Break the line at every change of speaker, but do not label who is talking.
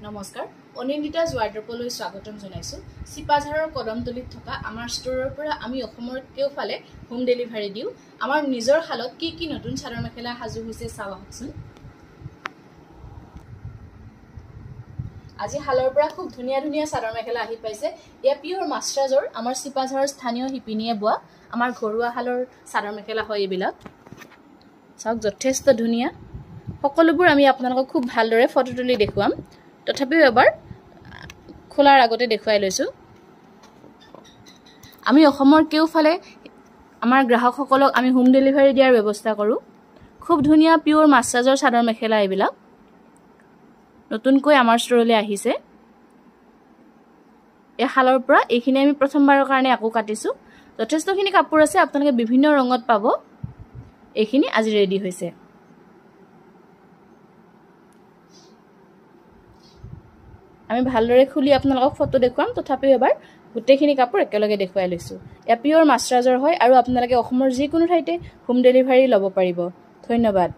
নমস্কাৰ অনিন্দিতা জুৱাৰ্ড্ৰপলৈ স্বাগতম জনাইছো সিপাঝাৰৰ কদমতলিত থকা আমাৰ ষ্টৰৰ পৰা আমি অসমৰ কেওফালে হোম ডেলিভাৰী দিও আমাৰ নিজৰ হালত কি নতুন চাদৰ মেখেলা হাজু হৈছে চাওকচোন আজি হালৰ পৰা খুব ধুনীয়া চাদৰ মেখেলা আহি পাইছে ইয়া পিওৰ মাস্টাৰজৰ আমাৰ সিপাঝাৰৰ স্থানীয় হিপিনিয়ে বোৱা আমাৰ ঘৰুৱা হালৰ চাদৰ মেখেলা হয় এবিলাক চাওক যথেষ্ট ধুনীয়া সকলোবোৰ আমি আপোনালোকক খুব ভালদৰে ফটো তুলি দেখুৱাম তথাপিও এবাৰ খোলাৰ আগতে দেখুৱাই লৈছো আমি অসমৰ কেওফালে আমাৰ গ্ৰাহকসকলক আমি হোম ডেলিভাৰী দিয়াৰ ব্যৱস্থা কৰো খুব ধুনীয়া পিওৰ মাস্টাৰজৰ চাদৰ মেখেলা এবিলাক নতুনকৈ আমাৰ ষ্টৰলৈ আহিছে এই হালৰ পৰা এইখিনি আমি প্ৰথমবাৰৰ কাৰণে আকৌ কাটিছো যথেষ্টখিনি কাপোৰ আছে আপোনালোকে বিভিন্ন ৰঙত পাব এইখিনি আজি ৰেডি হৈছে আমি ভালদৰে খুলি আপোনালোকক ফটো দেখুৱাম তথাপিও এবাৰ গুটেখিনি কাপোৰ একেলগে দেখুৱাই লৈছো এ পিওৰ মাস্টাৰজৰ হয় আৰু আপোনালোকে অসমৰ যিকোনো ঠাইতে হোম ডেলিভাৰী ল'ব পাৰিব ধন্যবাদ